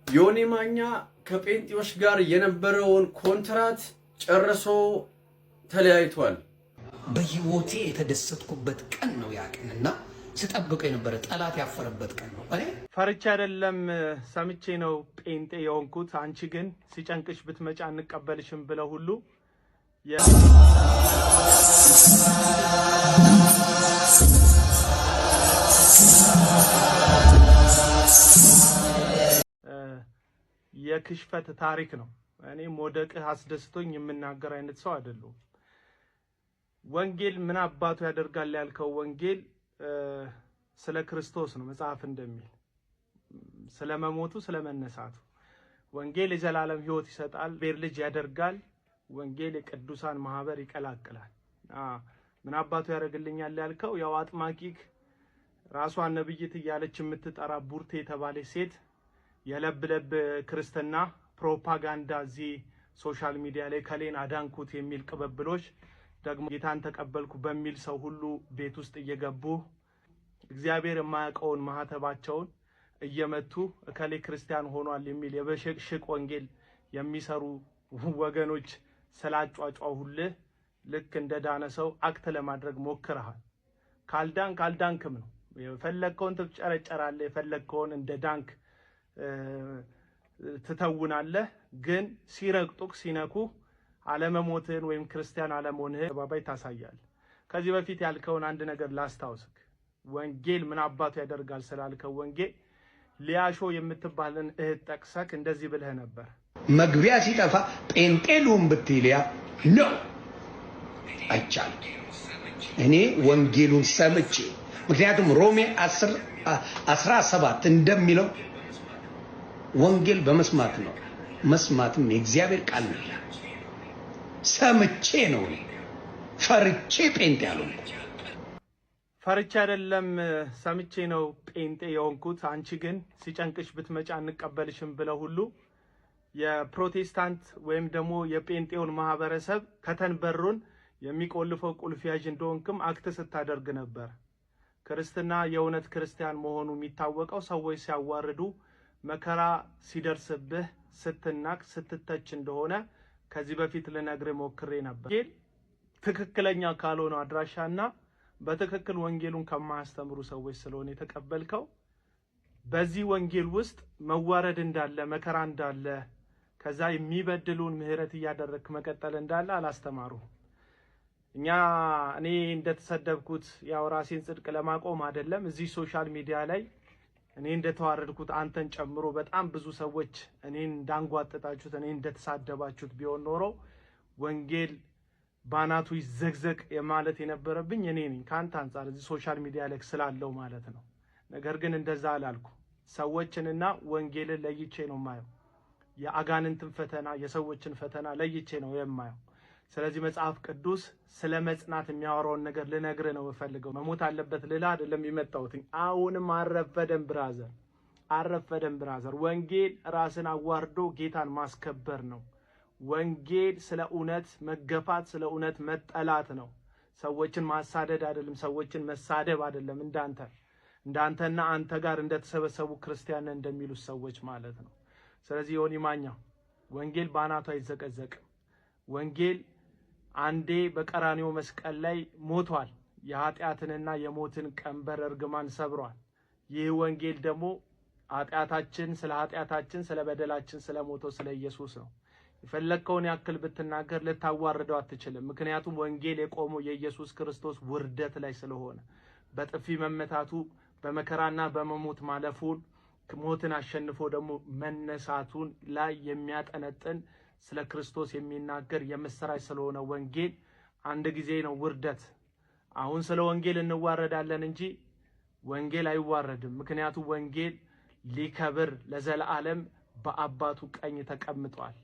ዮኒ ማኛ ከጴንጤዎች ጋር የነበረውን ኮንትራት ጨርሶ ተለያይቷል። በህይወቴ የተደሰትኩበት ቀን ነው ያ ቀንና ስጠብቀው የነበረ ጠላት ያፈረበት ቀን ነው። እኔ ፈርቻ አይደለም ሰምቼ ነው ጴንጤ የሆንኩት። አንቺ ግን ሲጨንቅሽ ብትመጪ አንቀበልሽም ብለው ሁሉ የክሽፈት ታሪክ ነው። እኔ ሞደቅህ አስደስቶኝ የምናገር አይነት ሰው አይደለሁም። ወንጌል ምን አባቱ ያደርጋል ያልከው ወንጌል ስለ ክርስቶስ ነው። መጽሐፍ እንደሚል ስለ መሞቱ ስለ መነሳቱ። ወንጌል የዘላለም ህይወት ይሰጣል፣ ቤር ልጅ ያደርጋል። ወንጌል የቅዱሳን ማህበር ይቀላቅላል። ምን አባቱ ያደርግልኛል ያልከው ያው አጥማቂክ ራሷን ነብይት እያለች የምትጠራ ቡርቴ የተባለች ሴት የለብለብ ክርስትና ፕሮፓጋንዳ እዚህ ሶሻል ሚዲያ ላይ ከሌን አዳንኩት የሚል ቅበብሎች ደግሞ ጌታን ተቀበልኩ በሚል ሰው ሁሉ ቤት ውስጥ እየገቡ እግዚአብሔር የማያውቀውን ማህተባቸውን እየመቱ እከሌ ክርስቲያን ሆኗል የሚል የበሽቅሽቅ ወንጌል የሚሰሩ ወገኖች ስላጫጫሁልህ ልክ እንደ ዳነ ሰው አክት ለማድረግ ሞክረሃል። ካልዳንክም ነው የፈለግከውን ትጨረጨራለህ፣ የፈለግከውን እንደ ዳንክ ትተውናለህ። ግን ሲረግጡክ ሲነኩ አለመሞትህን ወይም ክርስቲያን አለመሆንህን ባባይ ታሳያለህ። ከዚህ በፊት ያልከውን አንድ ነገር ላስታውስክ። ወንጌል ምን አባቱ ያደርጋል ስላልከው ወንጌል ሊያሾ የምትባልን እህት ጠቅሰክ እንደዚህ ብለህ ነበር። መግቢያ ሲጠፋ ጴንጤሉም ብትይልያ ነው አይቻልም። እኔ ወንጌሉን ሰምቼ ምክንያቱም ሮሜ 10:17 እንደሚለው ወንጌል በመስማት ነው፣ መስማትም የእግዚአብሔር ቃል ነው። ሰምቼ ነው ፈርቼ ጴንጤ ያልሆንኩት። ፈርቼ አይደለም ሰምቼ ነው ጴንጤ የሆንኩት። አንቺ ግን ሲጨንቅሽ ብትመጪ አንቀበልሽም ብለው ሁሉ የፕሮቴስታንት ወይም ደግሞ የጴንጤውን ማህበረሰብ ከተንበሩን የሚቆልፈው ቁልፍ ያዥ እንደሆንክም አክት ስታደርግ ነበር። ክርስትና የእውነት ክርስቲያን መሆኑ የሚታወቀው ሰዎች ሲያዋርዱ መከራ ሲደርስብህ ስትናቅ ስትተች እንደሆነ ከዚህ በፊት ልነግርህ ሞክሬ ነበር። ትክክለኛ ካልሆነ አድራሻና በትክክል ወንጌሉን ከማያስተምሩ ሰዎች ስለሆነ የተቀበልከው በዚህ ወንጌል ውስጥ መዋረድ እንዳለ መከራ እንዳለ ከዛ የሚበድሉን ምህረት እያደረክ መቀጠል እንዳለ አላስተማሩ። እኔ እንደተሰደብኩት ያው ራሴን ጽድቅ ለማቆም አይደለም እዚህ ሶሻል ሚዲያ ላይ እኔ እንደተዋረድኩት አንተን ጨምሮ በጣም ብዙ ሰዎች እኔን እንዳንጓጠጣችሁት እኔን እንደተሳደባችሁት ቢሆን ኖሮ ወንጌል ባናቱ ይዘግዘቅ የማለት የነበረብኝ እኔ ነኝ ካንተ አንፃር እዚህ ሶሻል ሚዲያ ላይ ስላለው ማለት ነው። ነገር ግን እንደዛ አላልኩ። ሰዎችንና ወንጌልን ለይቼ ነው የማየው። የአጋንንትን ፈተና የሰዎችን ፈተና ለይቼ ነው የማየው። ስለዚህ መጽሐፍ ቅዱስ ስለ መጽናት የሚያወራውን ነገር ልነግርህ ነው የምፈልገው። መሞት አለበት ልላ አይደለም የመጣሁት። አሁንም አረፈደም ብራዘር። ወንጌል ራስን አዋርዶ ጌታን ማስከበር ነው። ወንጌል ስለ እውነት መገፋት፣ ስለ እውነት መጠላት ነው። ሰዎችን ማሳደድ አይደለም፣ ሰዎችን መሳደብ አይደለም። እንዳንተና አንተ ጋር እንደተሰበሰቡ ክርስቲያን እንደሚሉት ሰዎች ማለት ነው። ስለዚህ ዮኒ ማኛ ወንጌል ባናቱ አይዘቀዘቅም። ወንጌል አንዴ በቀራንዮ መስቀል ላይ ሞቷል። የኃጢአትንና የሞትን ቀንበር እርግማን ሰብሯል። ይህ ወንጌል ደግሞ ስለ ኃጢአታችን ስለ በደላችን ስለ ሞተው ስለ ኢየሱስ ነው። የፈለከውን ያክል ብትናገር ልታዋርደው አትችልም። ምክንያቱም ወንጌል የቆመው የኢየሱስ ክርስቶስ ውርደት ላይ ስለሆነ በጥፊ መመታቱ በመከራና በመሞት ማለፉን ሞትን አሸንፎ ደግሞ መነሳቱን ላይ የሚያጠነጥን ስለ ክርስቶስ የሚናገር የምስራች ስለሆነ ወንጌል አንድ ጊዜ ነው ውርደት። አሁን ስለ ወንጌል እንዋረዳለን እንጂ ወንጌል አይዋረድም። ምክንያቱም ወንጌል ሊከብር ለዘላለም በአባቱ ቀኝ ተቀምጧል።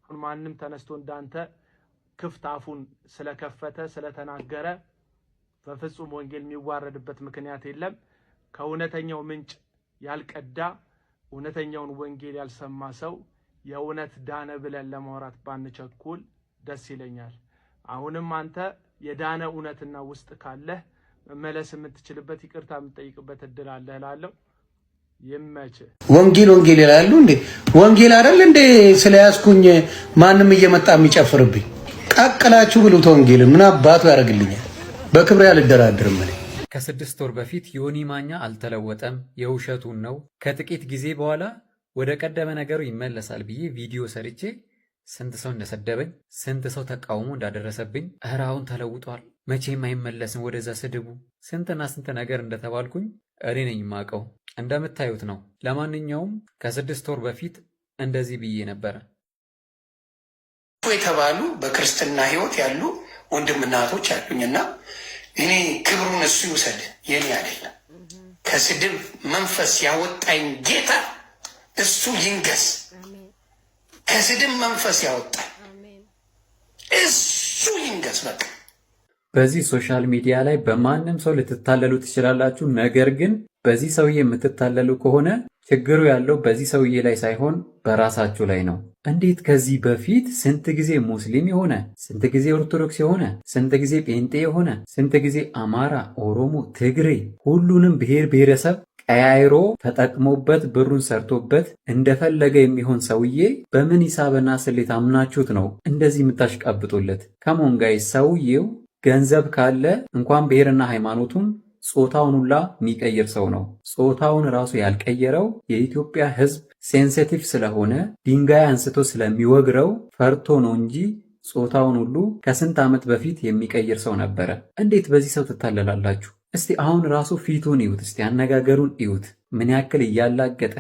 ማንም ተነስቶ እንዳንተ ክፍት አፉን ስለከፈተ ስለተናገረ በፍጹም ወንጌል የሚዋረድበት ምክንያት የለም። ከእውነተኛው ምንጭ ያልቀዳ እውነተኛውን ወንጌል ያልሰማ ሰው የእውነት ዳነ ብለን ለማውራት ባንቸኩል ደስ ይለኛል። አሁንም አንተ የዳነ እውነትና ውስጥ ካለ መመለስ የምትችልበት ይቅርታ የምትጠይቅበት እድል አለ እላለሁ። ይመች። ወንጌል ይላሉ እንዴ? ወንጌል አይደል እንዴ? ስለያዝኩኝ ማንም እየመጣ የሚጨፍርብኝ ቀቅላችሁ ብሉት። ወንጌል ምን አባቱ ያደርግልኛል? በክብሬ አልደራደርም። ከ6 ወር በፊት ዮኒ ማኛ አልተለወጠም፣ የውሸቱን ነው፣ ከጥቂት ጊዜ በኋላ ወደ ቀደመ ነገሩ ይመለሳል ብዬ ቪዲዮ ሰርቼ ስንት ሰው እንደሰደበኝ፣ ስንት ሰው ተቃውሞ እንዳደረሰብኝ፣ እረ አሁን ተለውጧል፣ መቼም አይመለስም ወደዛ ስድቡ፣ ስንትና ስንት ነገር እንደተባልኩኝ እኔ ነኝ የማውቀው። እንደምታዩት ነው። ለማንኛውም ከ6 ወር በፊት እንደዚህ ብዬ ነበረ። የተባሉ በክርስትና ሕይወት ያሉ ወንድምና እህቶች አሉኝና እኔ ክብሩን እሱ ይውሰድ፣ የኔ አይደለም። ከስድብ መንፈስ ያወጣኝ ጌታ እሱ ይንገስ። ከስድብ መንፈስ ያወጣኝ እሱ ይንገስ። በቃ በዚህ ሶሻል ሚዲያ ላይ በማንም ሰው ልትታለሉ ትችላላችሁ። ነገር ግን በዚህ ሰውዬ የምትታለሉ ከሆነ ችግሩ ያለው በዚህ ሰውዬ ላይ ሳይሆን በራሳችሁ ላይ ነው። እንዴት ከዚህ በፊት ስንት ጊዜ ሙስሊም የሆነ፣ ስንት ጊዜ ኦርቶዶክስ የሆነ፣ ስንት ጊዜ ጴንጤ የሆነ፣ ስንት ጊዜ አማራ፣ ኦሮሞ፣ ትግሬ ሁሉንም ብሔር ብሔረሰብ ቀያይሮ ተጠቅሞበት ብሩን ሰርቶበት እንደፈለገ የሚሆን ሰውዬ በምን ሂሳብና ስሌት አምናችሁት ነው እንደዚህ የምታሽቃብጡለት? ከሞን ጋይ ሰውዬው ገንዘብ ካለ እንኳን ብሔርና ሃይማኖቱን ጾታውን ሁላ የሚቀይር ሰው ነው። ጾታውን ራሱ ያልቀየረው የኢትዮጵያ ሕዝብ ሴንሲቲቭ ስለሆነ ድንጋይ አንስቶ ስለሚወግረው ፈርቶ ነው እንጂ ጾታውን ሁሉ ከስንት ዓመት በፊት የሚቀይር ሰው ነበረ። እንዴት በዚህ ሰው ትታለላላችሁ? እስቲ አሁን ራሱ ፊቱን እዩት፣ እስቲ አነጋገሩን እዩት። ምን ያክል እያላገጠ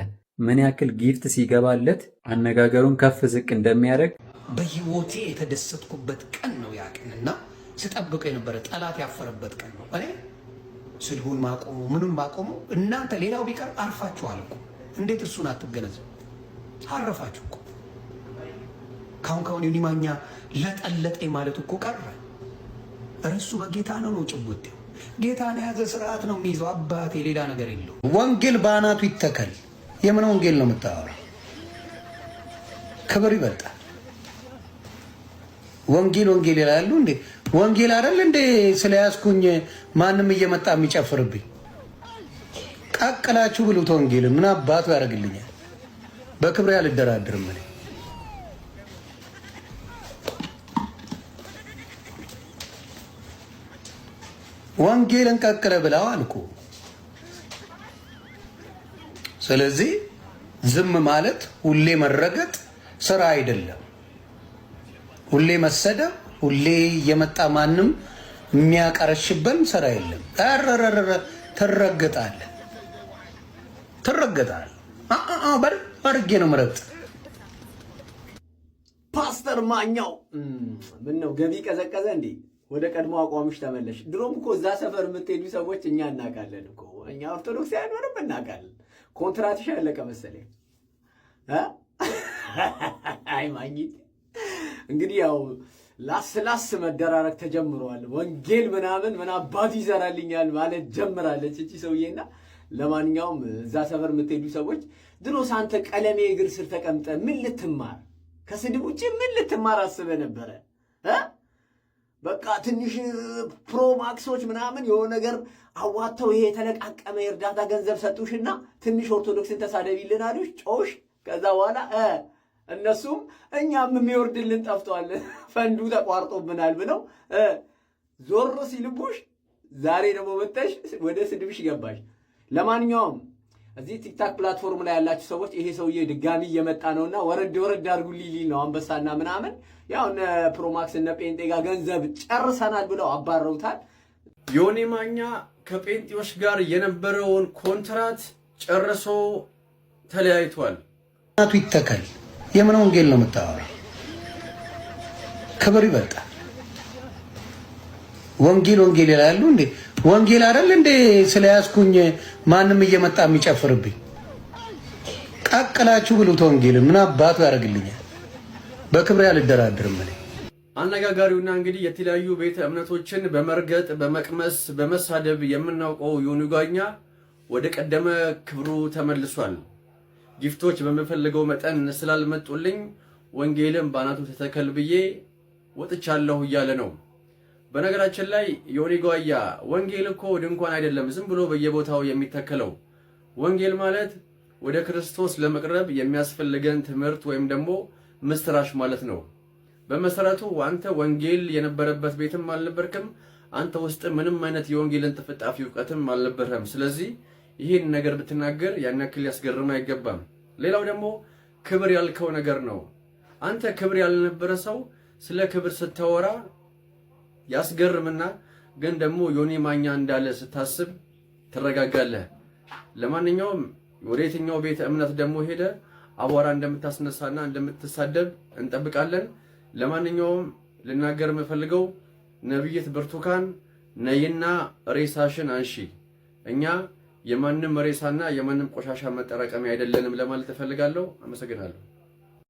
ምን ያክል ጊፍት ሲገባለት አነጋገሩን ከፍ ዝቅ እንደሚያደርግ። በህይወቴ የተደሰትኩበት ቀን ነው ያ ቀንና ስጠብቀው የነበረ ጠላት ያፈረበት ቀን ነው። እኔ ስድቡን ማቆሙ ምኑን ማቆሙ እናንተ ሌላው ቢቀር አርፋችኋል እኮ። እንዴት እሱን አትገነዘቡ? አረፋችሁ እኮ። ካሁን ዮኒ ማኛ ለጠለጠኝ ማለት እኮ ቀረ። እርሱ በጌታ ነው ጭቡቴው። ጌታን የያዘ ስርዓት ነው የሚይዘው። አባቴ ሌላ ነገር የለው። ወንጌል በአናቱ ይተከል። የምን ወንጌል ነው የምታወራው? ክብር ይበልጣል። ወንጌል ይላሉ እንዴ? ወንጌል አይደል እንዴ? ስለያዝኩኝ ማንም እየመጣ የሚጨፍርብኝ ቀቅላችሁ ብሉት። ወንጌል ምን አባቱ ያደርግልኛል? በክብሬ አልደራደርም። ወንጌልን ቀቅለ ብላው አልኩ። ስለዚህ ዝም ማለት ሁሌ መረገጥ ስራ አይደለም። ሁሌ መሰደብ፣ ሁሌ የመጣ ማንም የሚያቀረሽበን ስራ የለም። ትረገጣለህ። በርጌ ነው ምረጥ። ፓስተር ማኛው ምን ነው ገቢ ቀዘቀዘ እንዴ? ወደ ቀድሞ አቋምሽ ተመለሽ። ድሮም እኮ እዛ ሰፈር የምትሄዱ ሰዎች እኛ እናውቃለን እኮ። እኛ ኦርቶዶክስ አይኖርም እናውቃለን። ኮንትራትሽ ያለቀ መሰለኝ። አይ ማኝት እንግዲህ ያው ላስ መደራረግ ተጀምሯል። ወንጌል ምን አባቱ ይሰራልኛል ማለት ጀምራለች እቺ ሰውዬና። ለማንኛውም እዛ ሰፈር የምትሄዱ ሰዎች ድሮ ሳንተ ቀለሜ እግር ስር ተቀምጠ ምን ልትማር፣ ከስድብ ውጪ ምን ልትማር አስበ ነበረ? በቃ ትንሽ ፕሮማክሶች ምናምን የሆነ ነገር አዋተው ይሄ የተለቃቀመ የእርዳታ ገንዘብ ሰጡሽና ትንሽ ኦርቶዶክስን ተሳደቢልን አሉሽ፣ ጮሽ። ከዛ በኋላ እነሱም እኛም የሚወርድልን ጠፍቷል፣ ፈንዱ ተቋርጦብናል ብለው ዞር ሲልቡሽ፣ ዛሬ ደግሞ መጥተሽ ወደ ስድብሽ ገባሽ። ለማንኛውም እዚህ ቲክታክ ፕላትፎርም ላይ ያላችሁ ሰዎች ይሄ ሰውዬ ድጋሚ እየመጣ ነውና ወረድ አድርጉልኝ ሊል ነው። አንበሳና ምናምን ያው እነ ፕሮማክስ እነ ጴንጤ ጋር ገንዘብ ጨርሰናል ብለው አባረውታል። ዮኒ ማኛ ከጴንጤዎች ጋር የነበረውን ኮንትራት ጨርሶ ተለያይቷል። ናቱ ይተከል። የምን ወንጌል ነው የምታወራው? ክብር ይበልጣል። ወንጌል ይላሉ እንዴ? ወንጌል አይደል እንዴ? ስለያዝኩኝ ማንም እየመጣ የሚጨፍርብኝ ቀቅላችሁ ብሉት። ወንጌል ምን አባቱ ያደርግልኛል? በክብሬ አልደራደርም። አነጋጋሪውና እንግዲህ የተለያዩ ቤተ እምነቶችን በመርገጥ በመቅመስ በመሳደብ የምናውቀው ዮኒ ማኛ ወደ ቀደመ ክብሩ ተመልሷል። ጊፍቶች በምፈልገው መጠን ስላልመጡልኝ ወንጌልን ባናቱ ተተከል ብዬ ወጥቻለሁ እያለ ነው። በነገራችን ላይ ዮኒ ማኛ ወንጌል እኮ ድንኳን አይደለም ዝም ብሎ በየቦታው የሚተከለው። ወንጌል ማለት ወደ ክርስቶስ ለመቅረብ የሚያስፈልገን ትምህርት ወይም ደግሞ ምስራች ማለት ነው። በመሰረቱ አንተ ወንጌል የነበረበት ቤትም አልነበርክም። አንተ ውስጥ ምንም አይነት የወንጌልን ጥፍጣፊ ዕውቀትም አልነበረም። ስለዚህ ይህን ነገር ብትናገር ያን ያክል ሊያስገርም አይገባም። ሌላው ደግሞ ክብር ያልከው ነገር ነው። አንተ ክብር ያልነበረ ሰው ስለ ክብር ስታወራ ያስገርምና ግን ደግሞ ዮኒ ማኛ እንዳለ ስታስብ ትረጋጋለህ። ለማንኛውም ወደ የትኛው ቤተ እምነት ደግሞ ሄደ አቧራ እንደምታስነሳና እንደምትሳደብ እንጠብቃለን። ለማንኛውም ልናገር የምፈልገው ነብይት ብርቱካን ነይና ሬሳሽን አንሺ። እኛ የማንም ሬሳና የማንም ቆሻሻ መጠራቀሚያ አይደለንም ለማለት እፈልጋለሁ። አመሰግናለሁ።